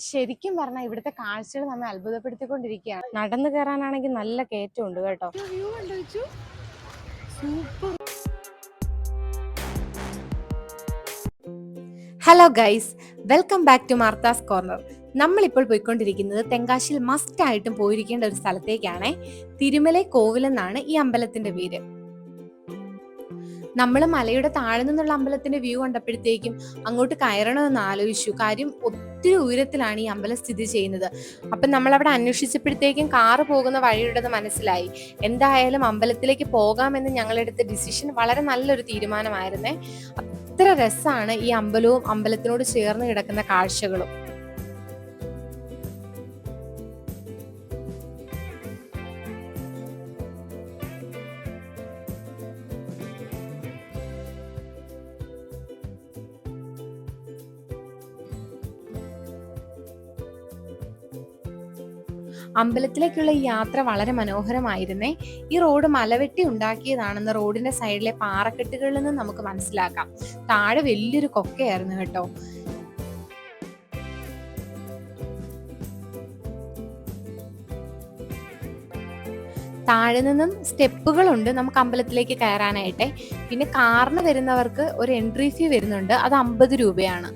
ശരിക്കും പറഞ്ഞാൽ ഇവിടുത്തെ കാഴ്ചകൾ നമ്മെ അത്ഭുതപ്പെടുത്തിക്കൊണ്ടിരിക്കുകയാണ്. നടന്നു കയറാനാണെങ്കിൽ നല്ല കയറ്റമുണ്ട് കേട്ടോ. Super. Hello guys, welcome back to Martha's corner. നമ്മളിപ്പോൾ പോയിക്കൊണ്ടിരിക്കുന്നത് തെങ്കാശിയിൽ മസ്റ്റ് ആയിട്ടും പോയിരിക്കേണ്ട ഒരു സ്ഥലത്തേക്കാണ്. തിരുമലൈ കോവിൽ എന്നാണ് ഈ അമ്പലത്തിന്റെ പേര്. നമ്മൾ മലയുടെ താഴെ നിന്നുള്ള അമ്പലത്തിന്റെ വ്യൂ കണ്ടപ്പോഴത്തേക്കും അങ്ങോട്ട് കയറണമെന്ന് ആലോചിച്ചു. കാര്യം ഒത്തിരി ഉയരത്തിലാണ് ഈ അമ്പലം സ്ഥിതി ചെയ്യുന്നത്. അപ്പം നമ്മൾ അവിടെ അന്വേഷിച്ചപ്പോഴത്തേക്കും കാറ് പോകുന്ന വഴിയുണ്ടെന്ന് മനസ്സിലായി. എന്തായാലും അമ്പലത്തിലേക്ക് പോകാമെന്ന് ഞങ്ങളെടുത്ത ഡിസിഷൻ വളരെ നല്ലൊരു തീരുമാനമായിരുന്നേ. അത്ര രസമാണ് ഈ അമ്പലവും അമ്പലത്തിനോട് ചേർന്ന് കിടക്കുന്ന കാഴ്ചകളും. അമ്പലത്തിലേക്കുള്ള ഈ യാത്ര വളരെ മനോഹരമായിരുന്നേ. ഈ റോഡ് മലവെട്ടി ഉണ്ടാക്കിയതാണെന്ന് റോഡിന്റെ സൈഡിലെ പാറക്കെട്ടുകളിൽ നിന്ന് നമുക്ക് മനസ്സിലാക്കാം. താഴെ വലിയൊരു കൊക്കയായിരുന്നു കേട്ടോ. താഴെ നിന്നും സ്റ്റെപ്പുകളുണ്ട് നമുക്ക് അമ്പലത്തിലേക്ക് കയറാനായിട്ട്. പിന്നെ കാറിന് വരുന്നവർക്ക് ഒരു എൻട്രി ഫീ വരുന്നുണ്ട്, അത് 50 രൂപയാണ്.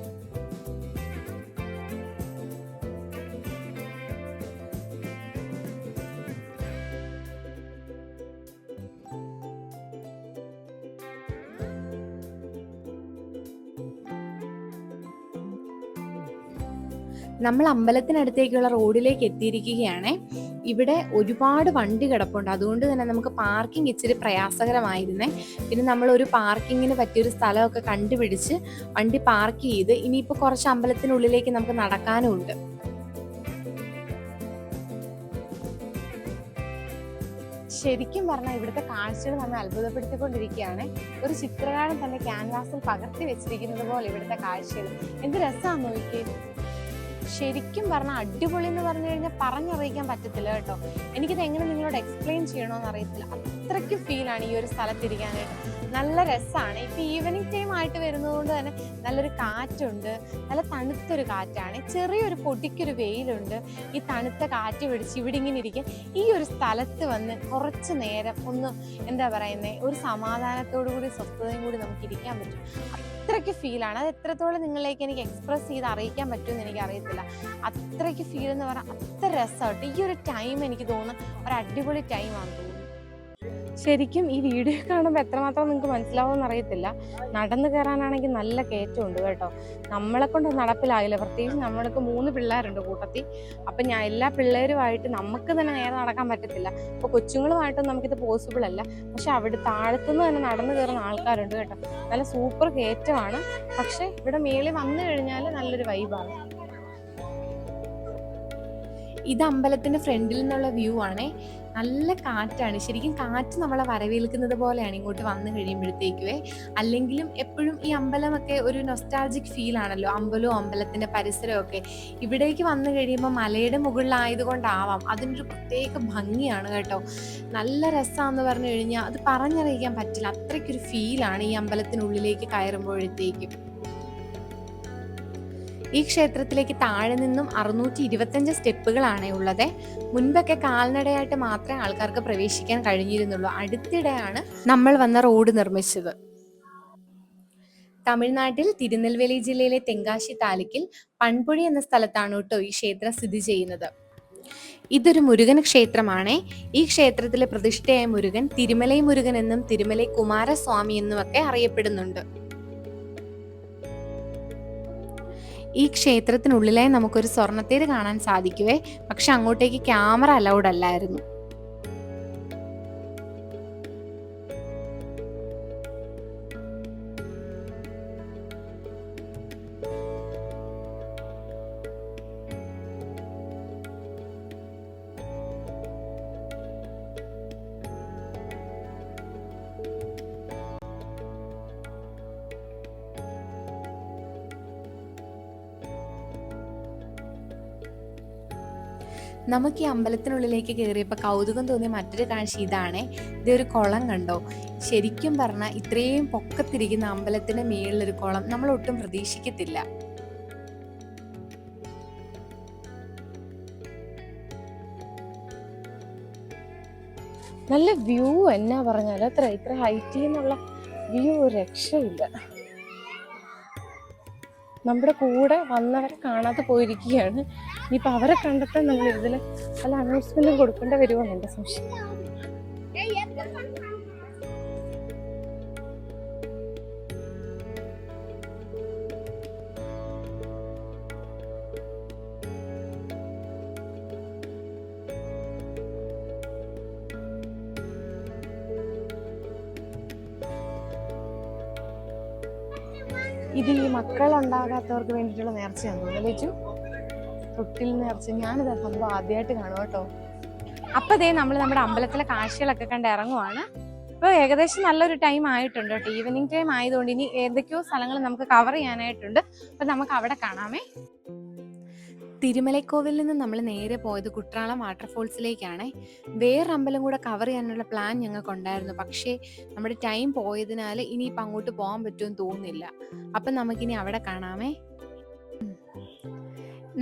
നമ്മൾ അമ്പലത്തിനടുത്തേക്കുള്ള റോഡിലേക്ക് എത്തിയിരിക്കുകയാണ്. ഇവിടെ ഒരുപാട് വണ്ടി കിടപ്പുണ്ട്, അതുകൊണ്ട് തന്നെ നമുക്ക് പാർക്കിംഗ് ഇച്ചിരി പ്രയാസകരമായിരുന്നേ. പിന്നെ നമ്മൾ ഒരു പാർക്കിങ്ങിന് പറ്റിയൊരു സ്ഥലമൊക്കെ കണ്ടുപിടിച്ച് വണ്ടി പാർക്ക് ചെയ്ത് ഇനിയിപ്പോൾ കുറച്ച് അമ്പലത്തിനുള്ളിലേക്ക് നമുക്ക് നടക്കാനും ഉണ്ട്. ശരിക്കും പറഞ്ഞാൽ ഇവിടുത്തെ കാഴ്ചകൾ നമ്മെ അത്ഭുതപ്പെടുത്തിക്കൊണ്ടിരിക്കുകയാണ്. ഒരു ചിത്രകാരൻ തന്നെ ക്യാൻവാസിൽ പകർത്തി വെച്ചിരിക്കുന്നത് പോലെ ഇവിടുത്തെ കാഴ്ചകൾ എന്ത് രസമാണെന്ന് നോക്കിയേ. ശരിക്കും പറഞ്ഞാൽ അടിപൊളി എന്ന് പറഞ്ഞു കഴിഞ്ഞാൽ പറഞ്ഞറിയിക്കാൻ പറ്റത്തില്ല കേട്ടോ. എനിക്കിത് എങ്ങനെ നിങ്ങളോട് എക്സ്പ്ലെയിൻ ചെയ്യണമെന്ന് അറിയത്തില്ല. അത്രയ്ക്ക് ഫീലാണ് ഈ ഒരു സ്ഥലത്തിരിക്കാനായിട്ട്. നല്ല രസമാണ്. ഇപ്പം ഈവനിങ് ടൈം ആയിട്ട് വരുന്നത് കൊണ്ട് തന്നെ നല്ലൊരു കാറ്റുണ്ട്, നല്ല തണുത്തൊരു കാറ്റാണ്. ചെറിയൊരു പൊടിക്കൊരു വെയിലുണ്ട്. ഈ തണുത്ത കാറ്റ് പിടിച്ച് ഇവിടെ ഇങ്ങനെ ഇരിക്കാൻ ഈ ഒരു സ്ഥലത്ത് വന്ന് കുറച്ച് നേരം ഒന്ന് എന്താ പറയുന്നത്, ഒരു സമാധാനത്തോടു കൂടി സ്വസ്ഥതയും കൂടി നമുക്ക് ഇരിക്കാൻ പറ്റും. അത്രയ്ക്ക് ഫീലാണ്. അത് എത്രത്തോളം നിങ്ങളിലേക്ക് എനിക്ക് എക്സ്പ്രസ് ചെയ്ത് അറിയിക്കാൻ പറ്റുമെന്ന് എനിക്ക് അറിയത്തില്ല. അത്രയ്ക്ക് ഫീൽ എന്ന് പറഞ്ഞാൽ അത്ര രസമായിട്ട്. ഈ ഒരു ടൈം എനിക്ക് തോന്നുന്നു ഒരു അടിപൊളി ടൈമാണെന്ന് തോന്നുന്നു. ശരിക്കും ഈ വീഡിയോ കാണുമ്പോൾ എത്രമാത്രം നിങ്ങൾക്ക് മനസ്സിലാവുമെന്ന് അറിയത്തില്ല. നടന്നു കയറാനാണെങ്കിൽ നല്ല കയറ്റമുണ്ട് കേട്ടോ. നമ്മളെ കൊണ്ട് നടപ്പിലായില്ല, പ്രത്യേകിച്ച് നമ്മൾക്ക് 3 പിള്ളേരുണ്ട് കൂട്ടത്തിൽ. അപ്പം എല്ലാ പിള്ളേരുമായിട്ട് നമുക്ക് തന്നെ നേരെ നടക്കാൻ പറ്റത്തില്ല. അപ്പോൾ കൊച്ചുങ്ങളുമായിട്ടും നമുക്കിത് പോസിബിൾ അല്ല. പക്ഷെ അവിടെ താഴത്തുനിന്ന് തന്നെ നടന്നു കയറുന്ന ആൾക്കാരുണ്ട് കേട്ടോ. നല്ല സൂപ്പർ കയറ്റമാണ്. പക്ഷെ ഇവിടെ മേളിൽ വന്നു കഴിഞ്ഞാൽ നല്ലൊരു വൈബാണ്. ഇത് അമ്പലത്തിന്റെ ഫ്രണ്ടിൽ നിന്നുള്ള വ്യൂ ആണേ. നല്ല കാറ്റാണ്. ശരിക്കും കാറ്റ് നമ്മളെ വരവേൽക്കുന്നത് പോലെയാണ് ഇങ്ങോട്ട് വന്നു കഴിയുമ്പോഴത്തേക്കുവേ. അല്ലെങ്കിലും എപ്പോഴും ഈ അമ്പലമൊക്കെ ഒരു നൊസ്റ്റാൾജിക് ഫീൽ ആണല്ലോ, അമ്പലവും അമ്പലത്തിന്റെ പരിസരമൊക്കെ. ഇവിടേക്ക് വന്നു കഴിയുമ്പോൾ മലയുടെ മുകളിലായതുകൊണ്ടാവാം അതിനൊരു പ്രത്യേക ഭംഗിയാണ് കേട്ടോ. നല്ല രസമാണെന്ന് പറഞ്ഞു കഴിഞ്ഞാൽ അത് പറഞ്ഞറിയിക്കാൻ പറ്റില്ല. അത്രയ്ക്കൊരു ഫീലാണ് ഈ അമ്പലത്തിനുള്ളിലേക്ക് കയറുമ്പോഴത്തേക്കും. ഈ ക്ഷേത്രത്തിലേക്ക് താഴെ നിന്നും 625 സ്റ്റെപ്പുകളാണ് ഉള്ളത്. മുൻപൊക്കെ കാൽനടയായിട്ട് മാത്രമേ ആൾക്കാർക്ക് പ്രവേശിക്കാൻ കഴിഞ്ഞിരുന്നുള്ളൂ. അടുത്തിടെയാണ് നമ്മൾ വന്ന റോഡ് നിർമ്മിച്ചത്. തമിഴ്നാട്ടിൽ തിരുനെൽവേലി ജില്ലയിലെ തെങ്കാശി താലൂക്കിൽ പൺപുഴി എന്ന സ്ഥലത്താണ് കേട്ടോ ഈ ക്ഷേത്രം സ്ഥിതി ചെയ്യുന്നത്. ഇതൊരു മുരുകൻ ക്ഷേത്രമാണ്. ഈ ക്ഷേത്രത്തിലെ പ്രതിഷ്ഠയായ മുരുകൻ തിരുമലൈ മുരുകൻ എന്നും തിരുമലൈ കുമാരസ്വാമി എന്നുമൊക്കെ അറിയപ്പെടുന്നുണ്ട്. ഈ ക്ഷേത്രത്തിനുള്ളിലായി നമുക്കൊരു സ്വർണ്ണത്തേര് കാണാൻ സാധിക്കുവേ. പക്ഷെ അങ്ങോട്ടേക്ക് ക്യാമറ അലൗഡ് അല്ലായിരുന്നു. നമുക്ക് ഈ അമ്പലത്തിനുള്ളിലേക്ക് കയറിയപ്പോൾ കൗതുകം തോന്നിയ മറ്റൊരു കാഴ്ച ഇതാണ്. ഇതൊരു കുളം കണ്ടോ. ശരിക്കും പറഞ്ഞാൽ ഇത്രയും പൊക്കത്തിരിക്കുന്ന അമ്പലത്തിന്റെ മേളിലൊരു കുളം നമ്മൾ ഒട്ടും പ്രതീക്ഷിക്കത്തില്ല. നല്ല വ്യൂ എന്നാ പറഞ്ഞാൽ ഇത്ര ഹൈറ്റിൽ നിന്നുള്ള വ്യൂ രക്ഷയില്ല. നമ്മുടെ കൂടെ വന്നവരെ കാണാതെ പോയിരിക്കുകയാണ്. ഇനിയിപ്പോൾ അവരെ കണ്ടെത്താൻ നമ്മൾ ഇതിൽ വല്ല അനൗൺസ്മെന്റും കൊടുക്കേണ്ടി വരുമോ എന്റെ സംശയം. ഇത് ഈ മക്കളുണ്ടാകാത്തവർക്ക് വേണ്ടിയിട്ടുള്ള നേർച്ചയാന്ന് തോന്നുന്നു ലേച്ചു. തൊട്ടിൽ നേർച്ച. ഞാനിത് സംഭവം ആദ്യമായിട്ട് കാണും കേട്ടോ. അപ്പൊ ദേ നമ്മൾ നമ്മുടെ അമ്പലത്തിലെ കാഴ്ചകളൊക്കെ കണ്ട് ഇറങ്ങുവാണ്. ഇപ്പൊ ഏകദേശം നല്ലൊരു ടൈം ആയിട്ടുണ്ട് കേട്ടോ. ഈവനിങ് ടൈം ആയതുകൊണ്ട് ഇനി ഏതൊക്കെയോ സ്ഥലങ്ങൾ നമുക്ക് കവർ ചെയ്യാനായിട്ടുണ്ട്. അപ്പൊ നമുക്ക് അവിടെ കാണാമേ. തിരുമലൈക്കോവിൽ നിന്ന് നമ്മൾ നേരെ പോയത് കുട്രാളം വാട്ടർഫോൾസിലേക്കാണ്. വേറൊരു അമ്പലം കൂടെ കവർ ചെയ്യാനുള്ള പ്ലാൻ ഞങ്ങൾക്കുണ്ടായിരുന്നു. പക്ഷേ നമ്മുടെ ടൈം പോയതിനാൽ ഇനിയിപ്പോൾ അങ്ങോട്ട് പോകാൻ പറ്റുമെന്ന് തോന്നുന്നില്ല. അപ്പം നമുക്കിനി അവിടെ കാണാമേ.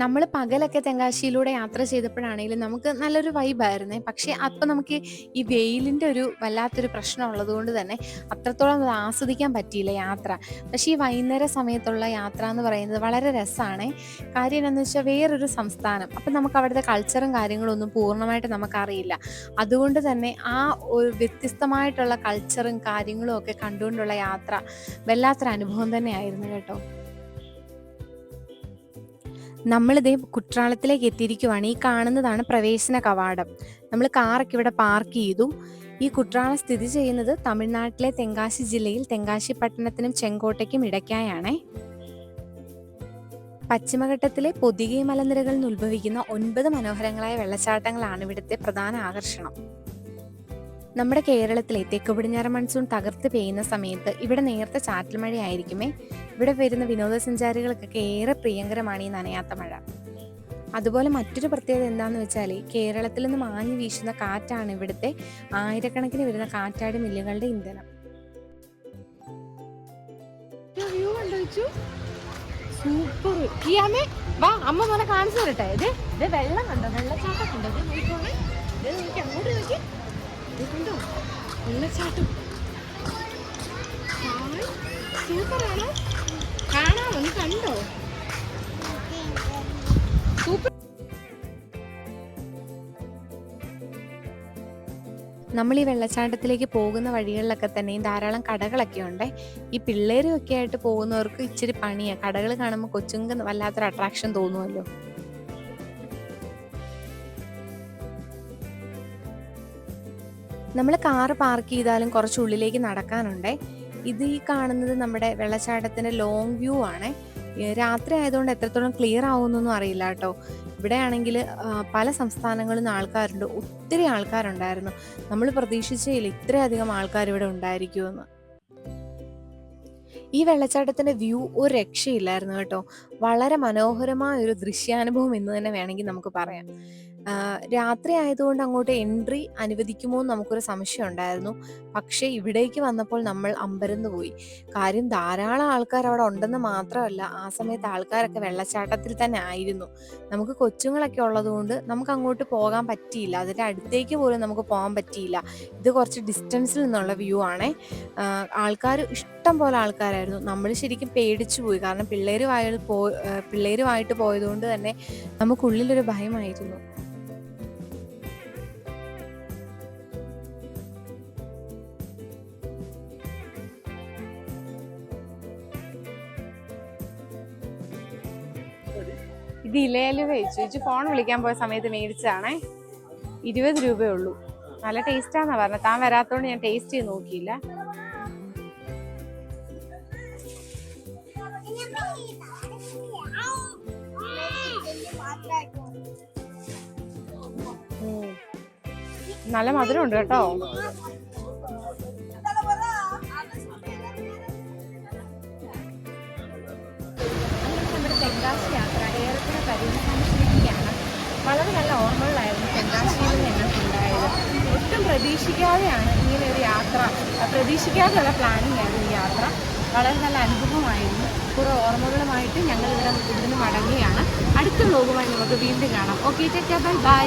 നമ്മൾ പകലൊക്കെ തെങ്കാശിയിലൂടെ യാത്ര ചെയ്തപ്പോഴാണെങ്കിലും നമുക്ക് നല്ലൊരു വൈബായിരുന്നേ. പക്ഷേ അപ്പം നമുക്ക് ഈ വെയിലിൻ്റെ ഒരു വല്ലാത്തൊരു പ്രശ്നം ഉള്ളതുകൊണ്ട് തന്നെ അത്രത്തോളം അത് ആസ്വദിക്കാൻ പറ്റിയില്ല യാത്ര. പക്ഷേ ഈ വൈകുന്നേര സമയത്തുള്ള യാത്ര എന്ന് പറയുന്നത് വളരെ രസമാണ്. കാര്യം എന്താണെന്ന് വെച്ചാൽ വേറൊരു സംസ്ഥാനം, അപ്പം നമുക്ക് അവിടുത്തെ കൾച്ചറും കാര്യങ്ങളും ഒന്നും പൂർണ്ണമായിട്ട് നമുക്കറിയില്ല. അതുകൊണ്ട് തന്നെ ആ ഒരു വ്യത്യസ്തമായിട്ടുള്ള കൾച്ചറും കാര്യങ്ങളും ഒക്കെ കണ്ടുകൊണ്ടുള്ള യാത്ര വല്ലാത്തൊരു അനുഭവം തന്നെയായിരുന്നു കേട്ടോ. നമ്മളിതേ കുട്രാളത്തിലേക്ക് എത്തിയിരിക്കുവാണ്. ഈ കാണുന്നതാണ് പ്രവേശന കവാടം. നമ്മൾ കാറൊക്കെ ഇവിടെ പാർക്ക് ചെയ്തു. ഈ കുട്രാളം സ്ഥിതി ചെയ്യുന്നത് തമിഴ്നാട്ടിലെ തെങ്കാശി ജില്ലയിൽ തെങ്കാശി പട്ടണത്തിനും ചെങ്കോട്ടയ്ക്കും ഇടയ്ക്കായാണേ. പശ്ചിമഘട്ടത്തിലെ പൊതികൈ മലനിരകളിൽ നിന്ന് ഉത്ഭവിക്കുന്ന 9 മനോഹരങ്ങളായ വെള്ളച്ചാട്ടങ്ങളാണ് ഇവിടുത്തെ പ്രധാന ആകർഷണം. നമ്മുടെ കേരളത്തിലെ തെക്ക് പടിഞ്ഞാറ് മൺസൂൺ തകർത്ത് പെയ്യുന്ന സമയത്ത് ഇവിടെ നേരത്തെ ചാറ്റൽ മഴയായിരിക്കുമേ. ഇവിടെ വരുന്ന വിനോദസഞ്ചാരികൾക്കൊക്കെ ഏറെ പ്രിയങ്കരമാണ് ഈ നനയാത്ത മഴ. അതുപോലെ മറ്റൊരു പ്രത്യേകത എന്താണെന്ന് വെച്ചാൽ കേരളത്തിൽ നിന്ന് മാഞ്ഞു വീശുന്ന കാറ്റാണ് ഇവിടുത്തെ ആയിരക്കണക്കിന് വരുന്ന കാറ്റാടി മില്ലുകളുടെ ഇന്ധനം. സൂപ്പർ. വാ അമ്മ മോനെ കാണിച്ചു തരട്ടെ. ഇത് വെള്ളം കണ്ടോ, വെള്ളച്ചാട്ടം കണ്ടോ? അങ്ങോട്ട് നോക്കി കണ്ടോ വെള്ളച്ചാട്ടം. സൂപ്പറാണോ? കാണാമോ? നീ കണ്ടോ? സൂപ്പർ. നമ്മൾ ഈ വെള്ളച്ചാട്ടത്തിലേക്ക് പോകുന്ന വഴികളിലൊക്കെ തന്നെയും ധാരാളം കടകളൊക്കെ ഉണ്ട്. ഈ പിള്ളേരും ഒക്കെ ആയിട്ട് പോകുന്നവർക്ക് ഇച്ചിരി പണിയാണ്. കടകൾ കാണുമ്പോൾ കൊച്ചുങ്ങൾക്ക് വല്ലാത്തൊരു അട്രാക്ഷൻ തോന്നുമല്ലോ. നമ്മൾ കാറ് പാർക്ക് ചെയ്താലും കുറച്ച് ഉള്ളിലേക്ക് നടക്കാനുണ്ട്. ഇത് ഈ കാണുന്നത് നമ്മുടെ വെള്ളച്ചാട്ടത്തിൻ്റെ ലോങ് വ്യൂ ആണ്. രാത്രി ആയതുകൊണ്ട് എത്രത്തോളം ക്ലിയർ ആവുമെന്നൊന്നും അറിയില്ല കേട്ടോ. ഇവിടെ ആണെങ്കിൽ പല സംസ്ഥാനങ്ങളിൽ നിന്ന് ആൾക്കാരുണ്ട്. ഒത്തിരി ആൾക്കാരുണ്ടായിരുന്നു. നമ്മൾ പ്രതീക്ഷിച്ചില്ല ഇത്രയധികം ആൾക്കാർ ഇവിടെ ഉണ്ടായിരിക്കുമെന്ന്. ഈ വെള്ളച്ചാട്ടത്തിൻ്റെ വ്യൂ ഒരു രക്ഷയില്ലായിരുന്നു കേട്ടോ. വളരെ മനോഹരമായ ഒരു ദൃശ്യാനുഭവം എന്ന് തന്നെ വേണമെങ്കിൽ നമുക്ക് പറയാം. രാത്രി ആയതുകൊണ്ട് അങ്ങോട്ട് എൻട്രി അനുവദിക്കുമോ എന്ന് നമുക്കൊരു സംശയം ഉണ്ടായിരുന്നു. പക്ഷേ ഇവിടേക്ക് വന്നപ്പോൾ നമ്മൾ അമ്പരന്ന് പോയി. കാര്യം ധാരാളം ആൾക്കാർ അവിടെ ഉണ്ടെന്ന് മാത്രമല്ല, ആ സമയത്ത് ആൾക്കാരൊക്കെ വെള്ളച്ചാട്ടത്തിൽ തന്നെ ആയിരുന്നു. നമുക്ക് കൊച്ചുങ്ങളൊക്കെ ഉള്ളതുകൊണ്ട് നമുക്ക് അങ്ങോട്ട് പോകാൻ പറ്റിയില്ല. അതിൻ്റെ അടുത്തേക്ക് പോലും നമുക്ക് പോകാൻ പറ്റിയില്ല. ഇത് കുറച്ച് ഡിസ്റ്റൻസിൽ നിന്നുള്ള വ്യൂ ആണേ. ആൾക്കാർ ഇഷ്ടം പോലെ ആൾക്കാരായിരുന്നു. നമ്മൾ ശരിക്കും പേടിച്ചു പോയി. കാരണം പിള്ളേരുമായിട്ട് പോയതുകൊണ്ട് തന്നെ നമുക്കുള്ളിലൊരു ഭയമായിരുന്നു. ഇത് ഇലയില് വെച്ചു ഫോൺ വിളിക്കാൻ പോയ സമയത്ത് മേടിച്ചതാണേ. 20 രൂപയേ ഉള്ളൂ. നല്ല ടേസ്റ്റാന്നാ പറഞ്ഞത്. താൻ വരാത്തോണ്ട് ഞാൻ ടേസ്റ്റ് ചെയ്ത് നോക്കിയില്ല. നല്ല മധുരം ഉണ്ട് കേട്ടോ. തെങ്കാശി യാത്ര ഏറെക്കുറെ പരിണമിച്ചിരിക്കുകയാണ്. വളരെ നല്ല ഓർമ്മകളായിരുന്നു തെങ്കാശിയിൽ ഞങ്ങൾക്കുണ്ടായത്. ഒട്ടും പ്രതീക്ഷിക്കാതെയാണ് ഇങ്ങനെ ഒരു യാത്ര, പ്രതീക്ഷിക്കാതെയുള്ള പ്ലാനിങ് ആയിരുന്നു ഈ യാത്ര. വളരെ നല്ല അനുഭവമായിരുന്നു. കുറേ ഓർമ്മകളുമായിട്ട് ഞങ്ങൾ ഇവിടുന്ന് മടങ്ങുകയാണ്. അടുത്ത വ്ലോഗുമായി നമുക്ക് വീണ്ടും കാണാം. Okay, take care, by.